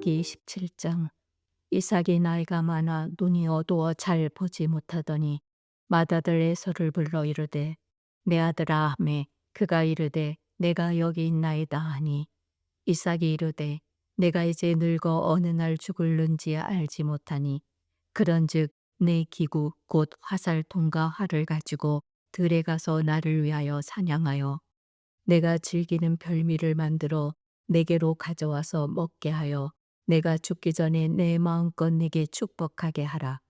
창세기 17장. 이삭이 나이가 많아 눈이 어두워 잘 보지 못하더니 맏아들 에서를 불러 이르되 내 아들아 하매 그가 이르되 내가 여기 있나이다 하니 이삭이 이르되 내가 이제 늙어 어느 날 죽을는지 알지 못하니 그런즉 내 기구 곧 화살통과 활을 가지고 들에 가서 나를 위하여 사냥하여 내가 즐기는 별미를 만들어 내게로 가져와서 먹게 하여 내가 죽기 전에 내 마음껏 내게 축복하게 하라.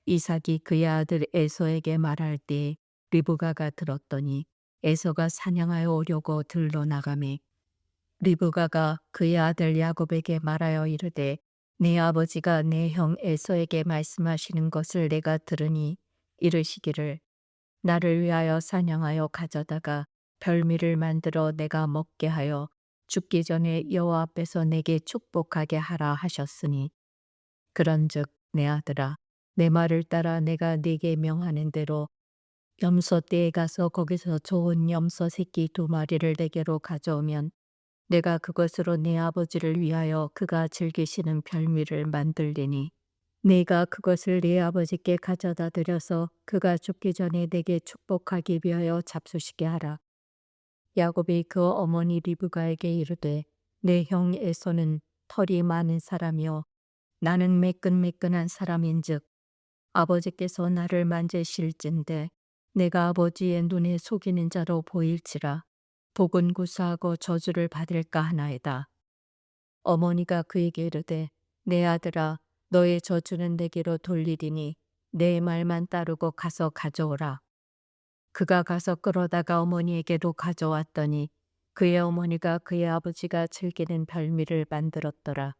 이삭이 그의 아들 에서에게 말할 때에 리브가가 들었더니 에서가 사냥하여 오려고 들러 나가매 리브가가 그의 아들 야곱에게 말하여 이르되 내 아버지가 내 형 에서에게 말씀하시는 것을 내가 들으니 이르시기를 나를 위하여 사냥하여 가져다가 별미를 만들어 내가 먹게 하여 죽기 전에 여호와 앞에서 내게 축복하게 하라 하셨으니 그런즉 내 아들아 내 말을 따라 내가 네게 명하는 대로 염소떼에 가서 거기서 좋은 염소 새끼 2마리를 내게로 가져오면 내가 그것으로 내 아버지를 위하여 그가 즐기시는 별미를 만들리니 내가 그것을 네 아버지께 가져다 드려서 그가 죽기 전에 내게 축복하기 위하여 잡수시게 하라. 야곱이 그 어머니 리브가에게 이르되 내 형 에서는 털이 많은 사람이요 나는 매끈매끈한 사람인즉 아버지께서 나를 만지실진데 내가 아버지의 눈에 속이는 자로 보일지라 복은 구사하고 저주를 받을까 하나이다. 어머니가 그에게 이르되 내 아들아 너의 저주는 내게로 돌리리니 내 말만 따르고 가서 가져오라. 그가 가서 끌어다가 어머니에게로 가져왔더니 그의 어머니가 그의 아버지가 즐기는 별미를 만들었더라.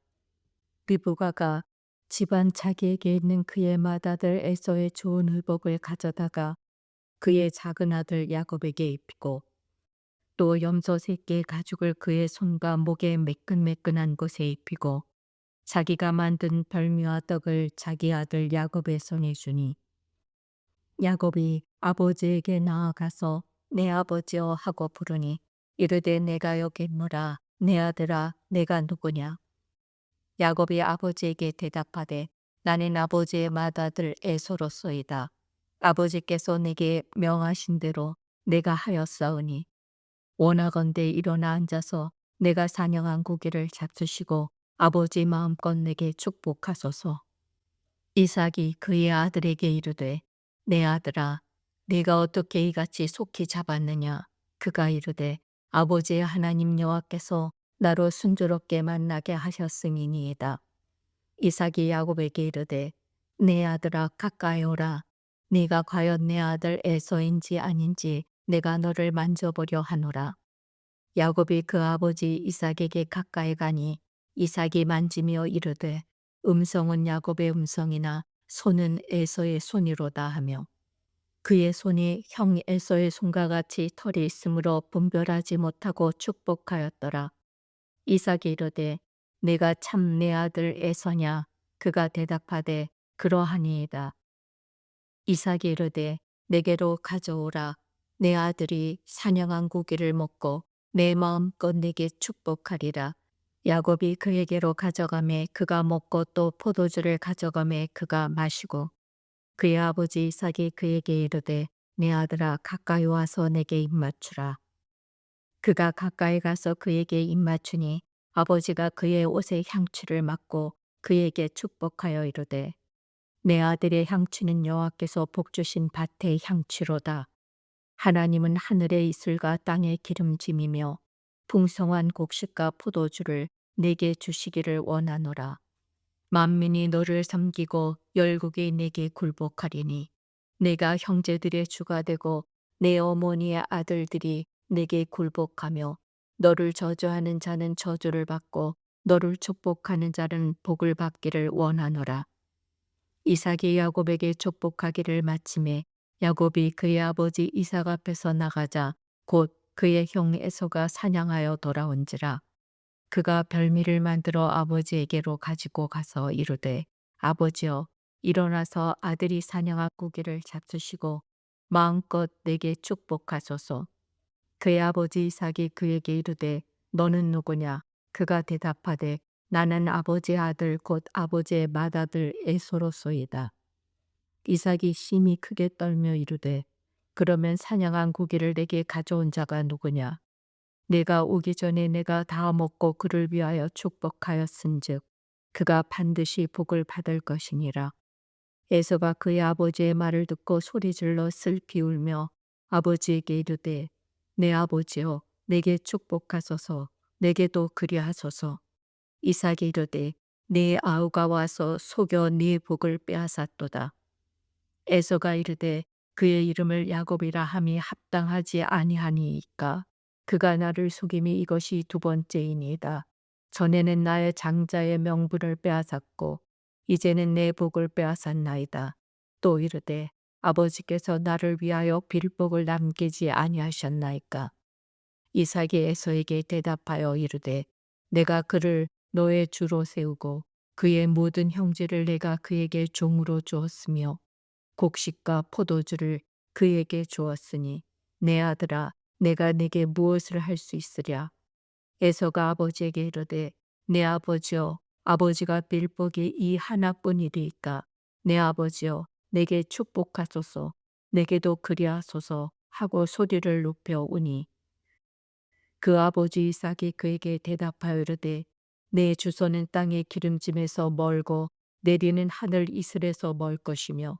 리브가가 집안 자기에게 있는 그의 맏아들 에서의 좋은 의복을 가져다가 그의 작은 아들 야곱에게 입히고 또 염소 새끼의 가죽을 그의 손과 목에 매끈매끈한 곳에 입히고 자기가 만든 별미와 떡을 자기 아들 야곱의 손에 주니 야곱이 아버지에게 나아가서 내 아버지여 하고 부르니 이르되 내가 여기 있노라. 내 아들아 내가 누구냐. 야곱이 아버지에게 대답하되 나는 아버지의 맏아들 에서로소이다. 아버지께서 내게 명하신 대로 내가 하였사오니 원하건대 일어나 앉아서 내가 사냥한 고기를 잡수시고 아버지 마음껏 내게 축복하소서. 이삭이 그의 아들에게 이르되 내 아들아 네가 어떻게 이같이 속히 잡았느냐. 그가 이르되 아버지의 하나님 여호와께서 나로 순조롭게 만나게 하셨음이니이다. 이삭이 야곱에게 이르되 내 아들아 가까이 오라. 네가 과연 내 아들 에서인지 아닌지 내가 너를 만져보려 하노라. 야곱이 그 아버지 이삭에게 가까이 가니 이삭이 만지며 이르되 음성은 야곱의 음성이나 손은 에서의 손이로다 하며 그의 손이 형 에서의 손과 같이 털이 있으므로 분별하지 못하고 축복하였더라. 이삭이 이르되 내가 참 내 아들 에서냐. 그가 대답하되 그러하니이다. 이삭이 이르되 내게로 가져오라. 내 아들이 사냥한 고기를 먹고 내 마음껏 내게 축복하리라. 야곱이 그에게로 가져가매 그가 먹고 또 포도주를 가져가매 그가 마시고 그의 아버지 이삭이 그에게 이르되 내 아들아 가까이 와서 내게 입맞추라. 그가 가까이 가서 그에게 입맞추니 아버지가 그의 옷에 향취를 맡고 그에게 축복하여 이르되 내 아들의 향취는 여호와께서 복주신 밭의 향취로다. 하나님은 하늘의 이슬과 땅의 기름짐이며 풍성한 곡식과 포도주를 내게 주시기를 원하노라. 만민이 너를 섬기고 열국이 내게 굴복하리니 내가 형제들의 주가 되고 내 어머니의 아들들이 내게 굴복하며 너를 저주하는 자는 저주를 받고 너를 축복하는 자는 복을 받기를 원하노라. 이삭이 야곱에게 축복하기를 마침에 야곱이 그의 아버지 이삭 앞에서 나가자 곧 그의 형 에서가 사냥하여 돌아온지라. 그가 별미를 만들어 아버지에게로 가지고 가서 이르되 아버지여 일어나서 아들이 사냥한 고기를 잡수시고 마음껏 내게 축복하소서. 그의 아버지 이삭이 그에게 이르되 너는 누구냐. 그가 대답하되 나는 아버지의 아들 곧 아버지의 맏아들 에서로소이다. 이삭이 심히 크게 떨며 이르되 그러면 사냥한 고기를 내게 가져온 자가 누구냐? 내가 오기 전에 내가 다 먹고 그를 위하여 축복하였은즉 그가 반드시 복을 받을 것이니라. 에서가 그의 아버지의 말을 듣고 소리질러 슬피 울며 아버지에게 이르되 내 아버지여 내게 축복하소서 내게도 그리하소서. 이삭이 이르되 네 아우가 와서 속여 네 복을 빼앗았도다. 에서가 이르되 그의 이름을 야곱이라 함이 합당하지 아니하니이까 그가 나를 속임이 이것이 두 번째이니이다. 전에는 나의 장자의 명분을 빼앗았고 이제는 내 복을 빼앗았나이다. 또 이르되 아버지께서 나를 위하여 빌복을 남기지 아니하셨나이까. 이삭이 에서에게 대답하여 이르되 내가 그를 너의 주로 세우고 그의 모든 형제를 내가 그에게 종으로 주었으며 곡식과 포도주를 그에게 주었으니 내 아들아 내가 네게 무엇을 할 수 있으랴. 에서가 아버지에게 이르되 내 아버지여 아버지가 빌복이 이 하나뿐이리이까 내 아버지여 내게 축복하소서 내게도 그리하소서 하고 소리를 높여 우니 그 아버지 이삭이 그에게 대답하여 이르되 내 주소는 땅의 기름짐에서 멀고 내리는 하늘 이슬에서 멀 것이며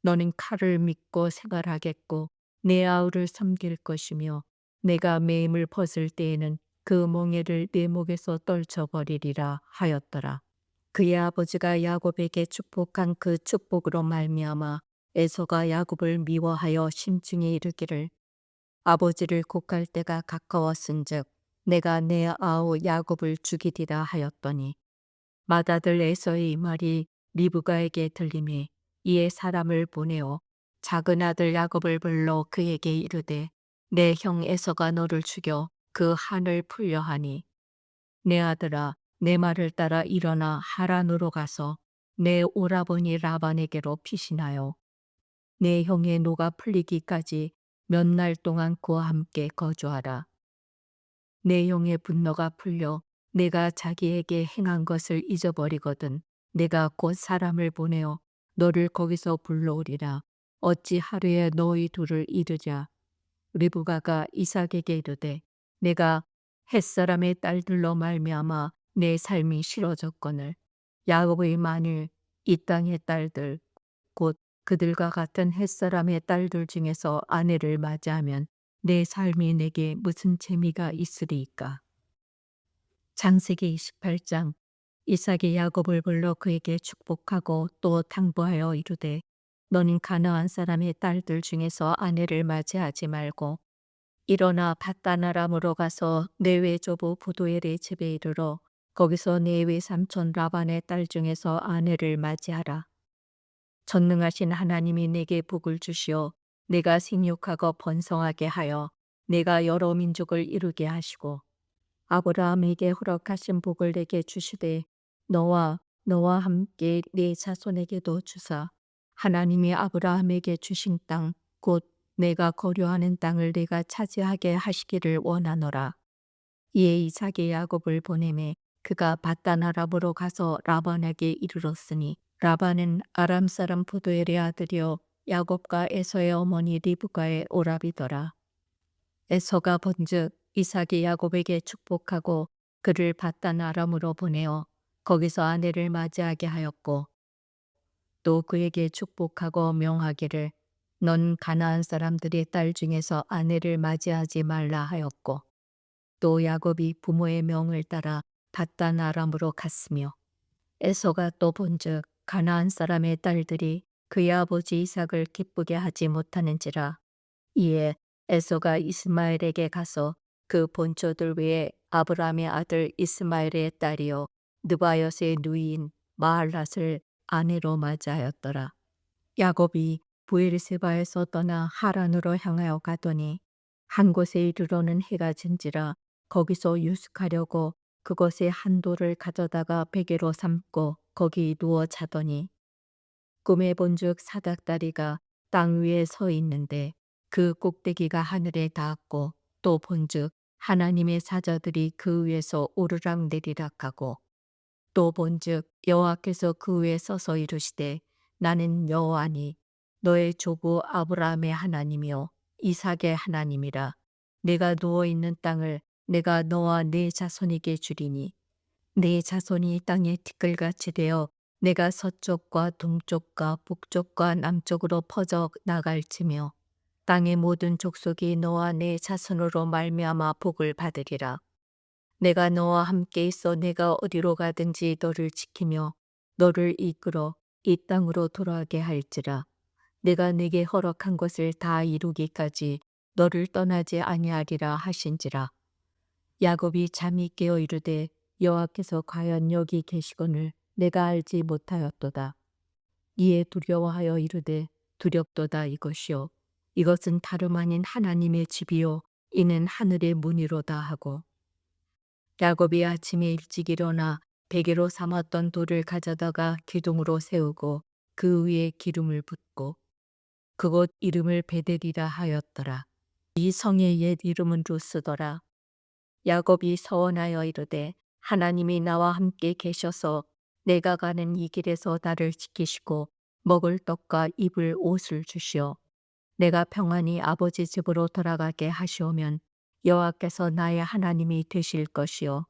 너는 칼을 믿고 생활하겠고 내 아우를 섬길 것이며 내가 매임을 벗을 때에는 그 멍에를 내 목에서 떨쳐버리리라 하였더라. 그의 아버지가 야곱에게 축복한 그 축복으로 말미암아 에서가 야곱을 미워하여 심중에 이르기를 아버지를 곡할 때가 가까웠은즉 내가 내 아우 야곱을 죽이리라 하였더니 맏아들 에서의 이 말이 리브가에게 들림이 이에 사람을 보내어 작은 아들 야곱을 불러 그에게 이르되 내 형 에서가 너를 죽여 그 한을 풀려 하니 내 아들아 내 말을 따라 일어나 하란으로 가서 내 오라버니 라반에게로 피신하여 내 형의 노가 풀리기까지 몇 날 동안 그와 함께 거주하라. 내 형의 분노가 풀려 내가 자기에게 행한 것을 잊어버리거든 내가 곧 사람을 보내어 너를 거기서 불러오리라. 어찌 하루에 너희 둘을 이르랴. 리브가가 이삭에게 이르되 내가 햇사람의 딸들로 말미암아 내 삶이 싫어졌거늘 야곱의 만일 이 땅의 딸들 곧 그들과 같은 햇사람의 딸들 중에서 아내를 맞이하면 내 삶이 내게 무슨 재미가 있으리이까. 창세기 28장. 이삭이 야곱을 불러 그에게 축복하고 또 당부하여 이르되 너는 가나안 사람의 딸들 중에서 아내를 맞이하지 말고 일어나 밧단아람으로 가서 내 외조부 부두엘의 집에 이르러 거기서 내 외삼촌 라반의 딸 중에서 아내를 맞이하라. 전능하신 하나님이 내게 복을 주시어 내가 생육하고 번성하게 하여 내가 여러 민족을 이루게 하시고 아브라함에게 허락하신 복을 내게 주시되 너와 함께 네 자손에게도 주사 하나님이 아브라함에게 주신 땅 곧 내가 거류하는 땅을 내가 차지하게 하시기를 원하노라. 이에 이삭이 야곱을 보내매 그가 밧단아람으로 가서 라반에게 이르렀으니 라반은 아람 사람 부두엘의 아들이요 야곱과 에서의 어머니 리브가의 오라비더라. 에서가 본즉 이삭이 야곱에게 축복하고 그를 밧단아람으로 보내어 거기서 아내를 맞이하게 하였고 또 그에게 축복하고 명하기를 넌 가나안 사람들의 딸 중에서 아내를 맞이하지 말라 하였고 또 야곱이 부모의 명을 따라 밧단아람으로 갔으며 에서가 또 본즉 가나안 사람의 딸들이 그의 아버지 이삭을 기쁘게 하지 못하는지라. 이에 에서가 이스마엘에게 가서 그 본초들 외에 아브라함의 아들 이스마엘의 딸이요 느바요스의 누이인 마할랏을 아내로 맞이하였더라. 야곱이 부엘세바에서 떠나 하란으로 향하여 가더니 한 곳에 이르러는 해가 진지라 거기서 유숙하려고 그곳에 한 돌을 가져다가 베개로 삼고 거기 누워 자더니 꿈에 본즉 사닥다리가 땅 위에 서 있는데 그 꼭대기가 하늘에 닿았고 또 본즉 하나님의 사자들이 그 위에서 오르락 내리락하고 또 본즉 여호와께서 그 위에 서서 이르시되 나는 여호와니 너의 조부 아브라함의 하나님이요 이삭의 하나님이라. 내가 누워 있는 땅을 내가 너와 네 자손에게 주리니 네 자손이 땅의 티끌같이 되어 내가 서쪽과 동쪽과 북쪽과 남쪽으로 퍼져 나갈지며 땅의 모든 족속이 너와 네 자손으로 말미암아 복을 받으리라. 내가 너와 함께 있어 내가 어디로 가든지 너를 지키며 너를 이끌어 이 땅으로 돌아가게 할지라. 내가 네게 허락한 것을 다 이루기까지 너를 떠나지 아니하리라 하신지라. 야곱이 잠이 깨어 이르되 여호와께서 과연 여기 계시거늘 내가 알지 못하였도다. 이에 두려워하여 이르되 두렵도다 이것이요 이것은 다름 아닌 하나님의 집이요 이는 하늘의 문이로다 하고 야곱이 아침에 일찍 일어나 베개로 삼았던 돌을 가져다가 기둥으로 세우고 그 위에 기름을 붓고 그곳 이름을 베델이라 하였더라. 이 성의 옛 이름은 루스더라. 야곱이 서원하여 이르되 하나님이 나와 함께 계셔서 내가 가는 이 길에서 나를 지키시고 먹을 떡과 입을 옷을 주시어 내가 평안히 아버지 집으로 돌아가게 하시오면 여호와께서 나의 하나님이 되실 것이요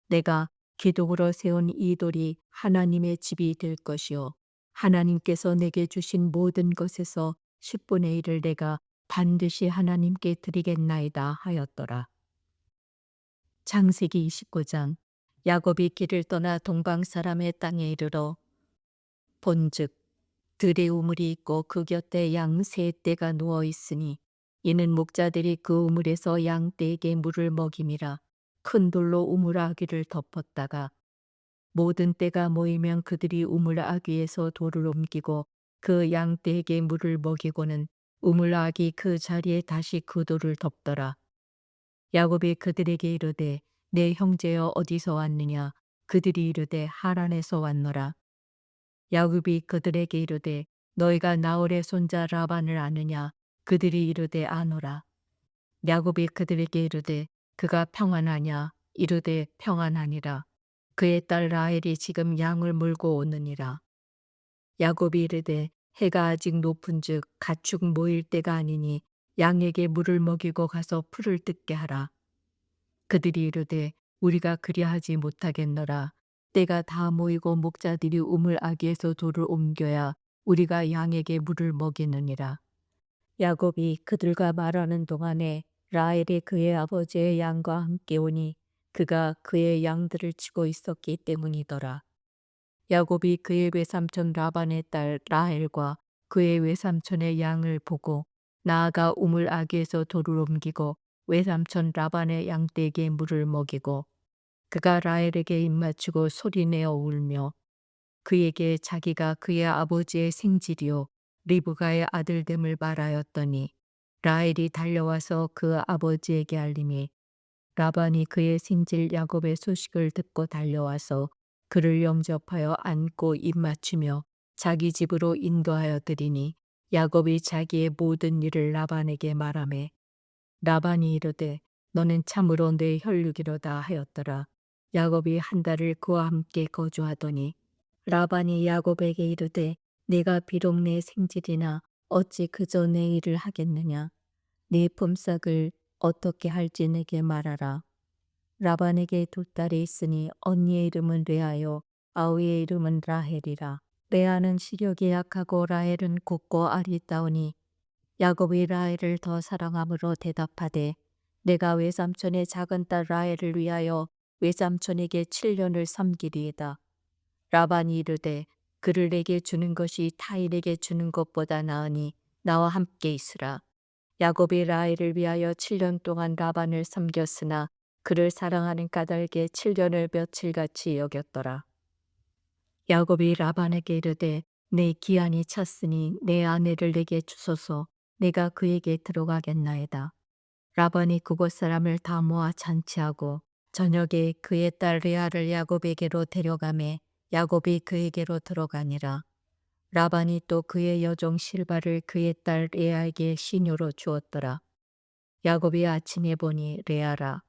내가 기둥으로 세운 이 돌이 하나님의 집이 될 것이요 하나님께서 내게 주신 모든 것에서 10분의 1을 내가 반드시 하나님께 드리겠나이다 하였더라. 창세기 29장. 야곱이 길을 떠나 동방 사람의 땅에 이르러 본즉 들에 우물이 있고 그 곁에 양 세 떼가 누워 있으니 이는 목자들이 그 우물에서 양 떼에게 물을 먹임이라. 큰 돌로 우물 아귀를 덮었다가 모든 떼가 모이면 그들이 우물 아귀에서 돌을 옮기고 그 양 떼에게 물을 먹이고는 우물 아귀 그 자리에 다시 그 돌을 덮더라. 야곱이 그들에게 이르되 내 형제여 어디서 왔느냐. 그들이 이르되 하란에서 왔노라. 야곱이 그들에게 이르되 너희가 나홀의 손자 라반을 아느냐. 그들이 이르되 아노라. 야곱이 그들에게 이르되 그가 평안하냐. 이르되 평안하니라. 그의 딸 라헬이 지금 양을 물고 오느니라. 야곱이 이르되 해가 아직 높은즉 가축 모일 때가 아니니 양에게 물을 먹이고 가서 풀을 뜯게 하라. 그들이 이르되 우리가 그리하지 못하겠노라. 때가 다 모이고 목자들이 우물 아귀에서 돌을 옮겨야 우리가 양에게 물을 먹이느니라. 야곱이 그들과 말하는 동안에 라헬이 그의 아버지의 양과 함께 오니 그가 그의 양들을 치고 있었기 때문이더라. 야곱이 그의 외삼촌 라반의 딸 라헬과 그의 외삼촌의 양을 보고 나아가 우물 아귀에서 돌을 옮기고 외삼촌 라반의 양떼에게 물을 먹이고 그가 라헬에게 입맞추고 소리내어 울며 그에게 자기가 그의 아버지의 생질이요 리브가의 아들됨을 말하였더니 라헬이 달려와서 그 아버지에게 알림이 라반이 그의 생질 야곱의 소식을 듣고 달려와서 그를 영접하여 안고 입맞추며 자기 집으로 인도하여 드리니 야곱이 자기의 모든 일을 라반에게 말하매 라반이 이르되 너는 참으로 내 혈육이로다 하였더라. 야곱이 한 달을 그와 함께 거주하더니 라반이 야곱에게 이르되 네가 비록 내 생질이나 어찌 그저 내 일을 하겠느냐. 네 품삯을 어떻게 할지 내게 말하라. 라반에게 두 딸이 있으니 언니의 이름은 레아요 아우의 이름은 라헬이라. 레아는 시력이 약하고 라헬은 곱고 아리따우니 야곱이 라헬을 더 사랑함으로 대답하되 내가 외삼촌의 작은 딸 라헬을 위하여 외삼촌에게 7년을 섬기리이다. 라반이 이르되 그를 내게 주는 것이 타인에게 주는 것보다 나으니 나와 함께 있으라. 야곱이 라헬을 위하여 7년 동안 라반을 섬겼으나 그를 사랑하는 까닭에 7년을 며칠같이 여겼더라. 야곱이 라반에게 이르되 내 기한이 찼으니 내 아내를 내게 주소서. 내가 그에게 들어가겠나이다. 라반이 그곳 사람을 다 모아 잔치하고 저녁에 그의 딸 레아를 야곱에게로 데려가매 야곱이 그에게로 들어가니라. 라반이 또 그의 여종 실바를 그의 딸 레아에게 시녀로 주었더라. 야곱이 아침에 보니 레아라.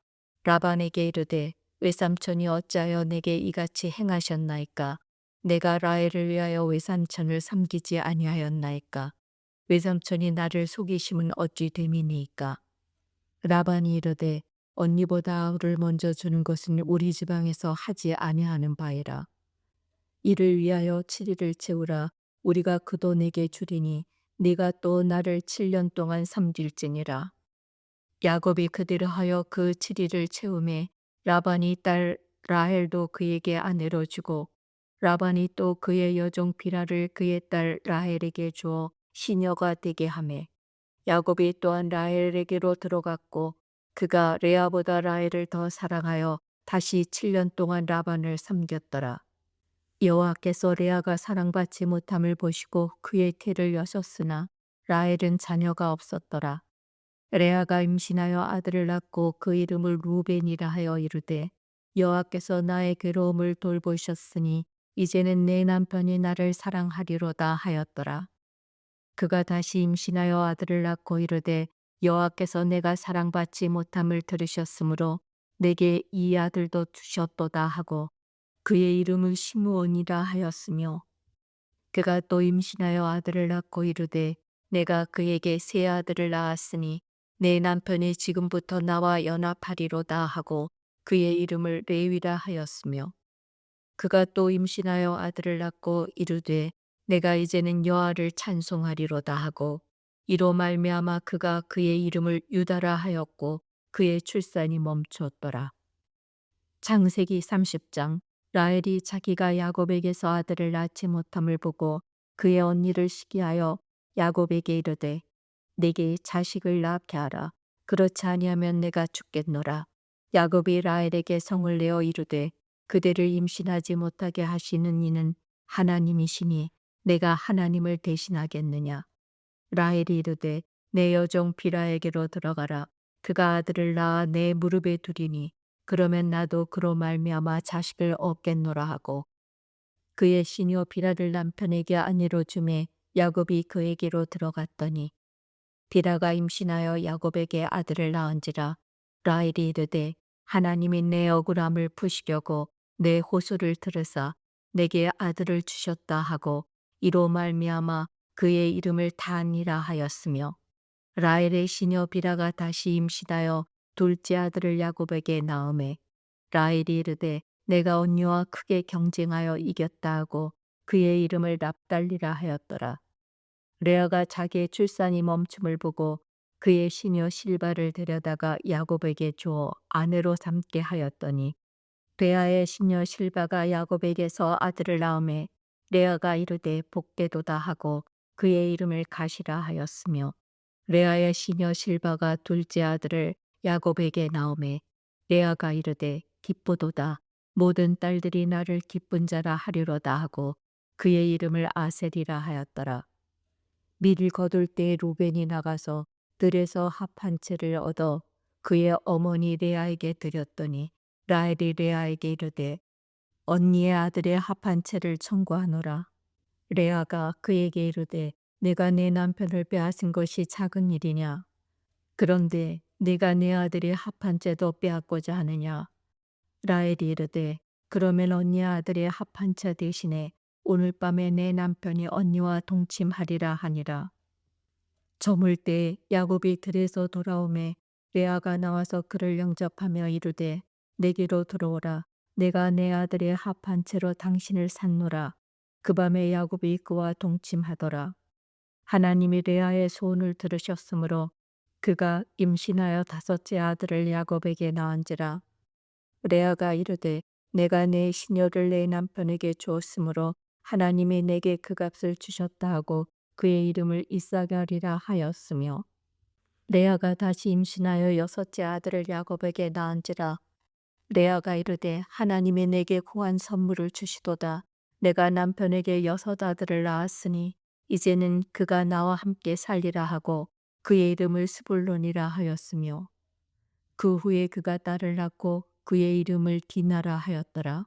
라반에게 이르되 외삼촌이 어찌하여 내게 이같이 행하셨나이까? 내가 라헬을 위하여 외삼촌을 섬기지 아니하였나이까? 외삼촌이 나를 속이심은 어찌 됨이니이까? 라반이 이르되 언니보다 아우를 먼저 주는 것은 우리 지방에서 하지 아니하는 바이라. 이를 위하여 7일을 채우라. 우리가 그도 내게 주리니 네가 또 나를 7년 동안 섬길지니라. 야곱이 그대로 하여 그 7일을 채우매 라반이 딸 라헬도 그에게 아내로 주고 라반이 또 그의 여종 비라를 그의 딸 라헬에게 주어 시녀가 되게 하매 야곱이 또한 라헬에게로 들어갔고 그가 레아보다 라헬을 더 사랑하여 다시 7년 동안 라반을 섬겼더라. 여호와께서 레아가 사랑받지 못함을 보시고 그의 태를 여셨으나 라헬은 자녀가 없었더라. 레아가 임신하여 아들을 낳고 그 이름을 루벤이라 하여 이르되 여호와께서 나의 괴로움을 돌보셨으니 이제는 내 남편이 나를 사랑하리로다 하였더라. 그가 다시 임신하여 아들을 낳고 이르되 여호와께서 내가 사랑받지 못함을 들으셨으므로 내게 이 아들도 주셨도다 하고 그의 이름을 시므온이라 하였으며 그가 또 임신하여 아들을 낳고 이르되 내가 그에게 세 아들을 낳았으니 내 남편이 지금부터 나와 연합하리로다 하고 그의 이름을 레위라 하였으며 그가 또 임신하여 아들을 낳고 이르되 내가 이제는 여호와를 찬송하리로다 하고 이로 말미암아 그가 그의 이름을 유다라 하였고 그의 출산이 멈추었더라. 창세기 30장. 라헬이 자기가 야곱에게서 아들을 낳지 못함을 보고 그의 언니를 시기하여 야곱에게 이르되 내게 자식을 낳게 하라. 그렇지 아니하면 내가 죽겠노라. 야곱이 라헬에게 성을 내어 이르되 그대를 임신하지 못하게 하시는 이는 하나님이시니 내가 하나님을 대신하겠느냐. 라헬이 이르되 내 여종 비라에게로 들어가라. 그가 아들을 낳아 내 무릎에 두리니 그러면 나도 그로 말미암아 자식을 얻겠노라 하고 그의 시녀 비라를 남편에게 아내로 주매 야곱이 그에게로 들어갔더니 비라가 임신하여 야곱에게 아들을 낳은지라. 라헬이 이르되 하나님이 내 억울함을 푸시려고 내 호소를 들으사 내게 아들을 주셨다 하고 이로 말미암아 그의 이름을 단이라 하였으며 라헬의 시녀 비라가 다시 임신하여 둘째 아들을 야곱에게 낳음에 라헬이 이르되 내가 언니와 크게 경쟁하여 이겼다 하고 그의 이름을 납달리라 하였더라. 레아가 자기의 출산이 멈춤을 보고 그의 시녀 실바를 데려다가 야곱에게 주어 아내로 삼게 하였더니 레아의 시녀 실바가 야곱에게서 아들을 낳음에 레아가 이르되 복되도다 하고 그의 이름을 가시라 하였으며 레아의 시녀 실바가 둘째 아들을 야곱에게 낳음에 레아가 이르되 기쁘도다 모든 딸들이 나를 기쁜 자라 하리로다 하고 그의 이름을 아셀이라 하였더라. 밀을 거둘 때 루벤이 나가서 들에서 합 한 채를 얻어 그의 어머니 레아에게 드렸더니 라헬이 레아에게 이르되 언니의 아들의 합 한 채를 청구하노라. 레아가 그에게 이르되 내가 내 남편을 빼앗은 것이 작은 일이냐. 그런데 네가 내 아들의 합 한 채도 빼앗고자 하느냐. 라헬이 이르되 그러면 언니의 아들의 합 한 채 대신에 오늘 밤에 내 남편이 언니와 동침하리라 하니라. 저물 때 야곱이 들에서 돌아오매 레아가 나와서 그를 영접하며 이르되 내게로 들어오라. 내가 내 아들의 합 한 채로 당신을 샀노라. 그 밤에 야곱이 그와 동침하더라. 하나님이 레아의 소원을 들으셨으므로 그가 임신하여 다섯째 아들을 야곱에게 낳은지라. 레아가 이르되 내가 내 시녀를 내 남편에게 주었으므로 하나님이 내게 그 값을 주셨다 하고 그의 이름을 이사가리라 하였으며 레아가 다시 임신하여 여섯째 아들을 야곱에게 낳은지라. 레아가 이르되 하나님이 내게 고한 선물을 주시도다. 내가 남편에게 여섯 아들을 낳았으니 이제는 그가 나와 함께 살리라 하고 그의 이름을 스불론이라 하였으며 그 후에 그가 딸을 낳고 그의 이름을 디나라 하였더라.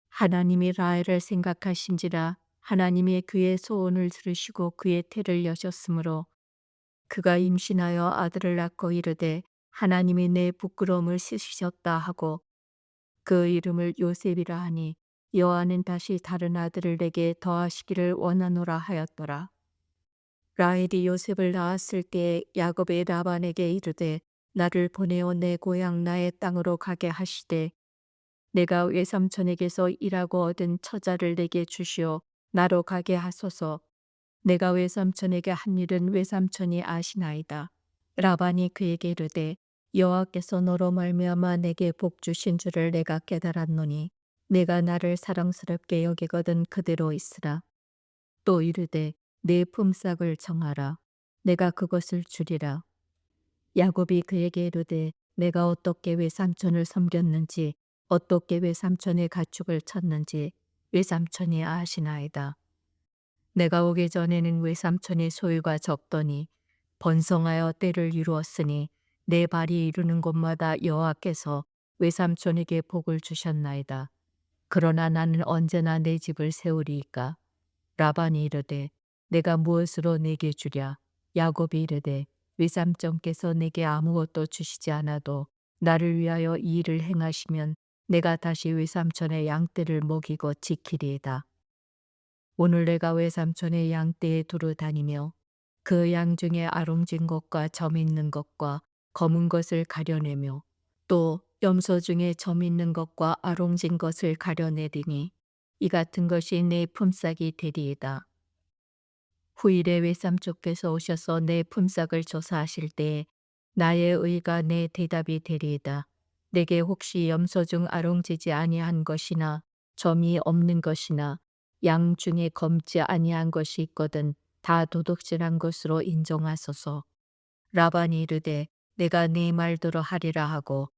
하나님이 라헬을 생각하신지라. 하나님이 그의 소원을 들으시고 그의 태를 여셨으므로 그가 임신하여 아들을 낳고 이르되 하나님이 내 부끄러움을 씻으셨다 하고 그 이름을 요셉이라 하니 여호와는 다시 다른 아들을 내게 더하시기를 원하노라 하였더라. 라헬이 요셉을 낳았을 때에 야곱의 라반에게 이르되 나를 보내어 내 고향 나의 땅으로 가게 하시되 내가 외삼촌에게서 일하고 얻은 처자를 내게 주시어 나로 가게 하소서. 내가 외삼촌에게 한 일은 외삼촌이 아시나이다. 라반이 그에게 이르되 여호와께서 너로 말미암아 내게 복 주신 줄을 내가 깨달았노니 내가 나를 사랑스럽게 여기거든 그대로 있으라. 또 이르되 내 품삯을 정하라. 내가 그것을 주리라. 야곱이 그에게 이르되 내가 어떻게 외삼촌을 섬겼는지 어떻게 외삼촌의 가축을 쳤는지 외삼촌이 아시나이다. 내가 오기 전에는 외삼촌의 소유가 적더니 번성하여 때를 이루었으니 내 발이 이루는 곳마다 여호와께서 외삼촌에게 복을 주셨나이다. 그러나 나는 언제나 내 집을 세우리이까. 라반이 이르되 내가 무엇으로 내게 주랴. 야곱이 이르되 외삼촌께서 내게 아무것도 주시지 않아도 나를 위하여 이 일을 행하시면 내가 다시 외삼촌의 양떼를 먹이고 지키리이다. 오늘 내가 외삼촌의 양떼에 두루 다니며 그 양 중에 아롱진 것과 점 있는 것과 검은 것을 가려내며 또 염소 중에 점 있는 것과 아롱진 것을 가려내리니 이 같은 것이 내 품삯이 되리이다. 후일에 외삼촌께서 오셔서 내 품삯을 조사하실 때에 나의 의가 내 대답이 되리이다. 내게 혹시 염소 중 아롱지지 아니한 것이나 점이 없는 것이나 양 중에 검지 아니한 것이 있거든 다 도둑질한 것으로 인정하소서. 라반이 이르되 내가 네 말대로 하리라 하고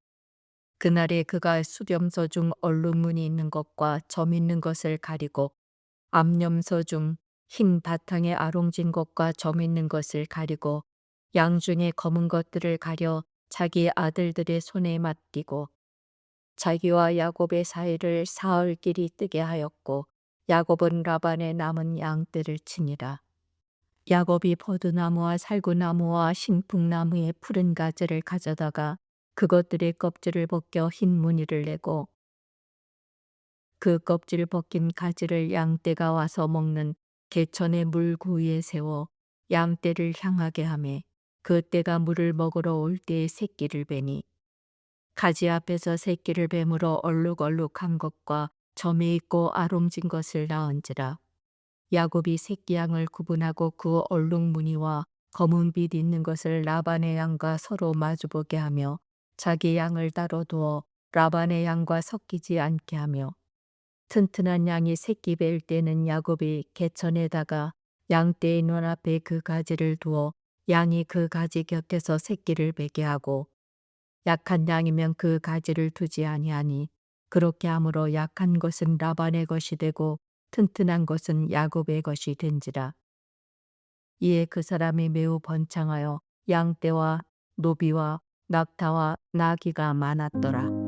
그날에 그가 수렴서 중 얼룩무늬 있는 것과 점 있는 것을 가리고 암염소 중 흰 바탕에 아롱진 것과 점 있는 것을 가리고 양 중에 검은 것들을 가려 자기 아들들의 손에 맡기고 자기와 야곱의 사이를 사흘 길이 뜨게 하였고 야곱은 라반의 남은 양떼를 치니라. 야곱이 버드나무와 살구나무와 신풍나무의 푸른 가지를 가져다가 그것들의 껍질을 벗겨 흰 무늬를 내고 그 껍질 벗긴 가지를 양떼가 와서 먹는 개천의 물구 위에 세워 양떼를 향하게 하매 그 떼가 물을 먹으러 올 때에 새끼를 베니 가지 앞에서 새끼를 뱀으로 얼룩얼룩한 것과 점이 있고 아롱진 것을 낳은지라. 야곱이 새끼 양을 구분하고 그 얼룩무늬와 검은 빛 있는 것을 라반의 양과 서로 마주보게 하며 자기 양을 따로 두어 라반의 양과 섞이지 않게 하며 튼튼한 양이 새끼 뵐 때는 야곱이 개천에다가 양떼의 눈앞에 그 가지를 두어 양이 그 가지 곁에서 새끼를 베게 하고 약한 양이면 그 가지를 두지 아니하니 그렇게 함으로 약한 것은 라반의 것이 되고 튼튼한 것은 야곱의 것이 된지라. 이에 그 사람이 매우 번창하여 양떼와 노비와 낙타와 나귀가 많았더라.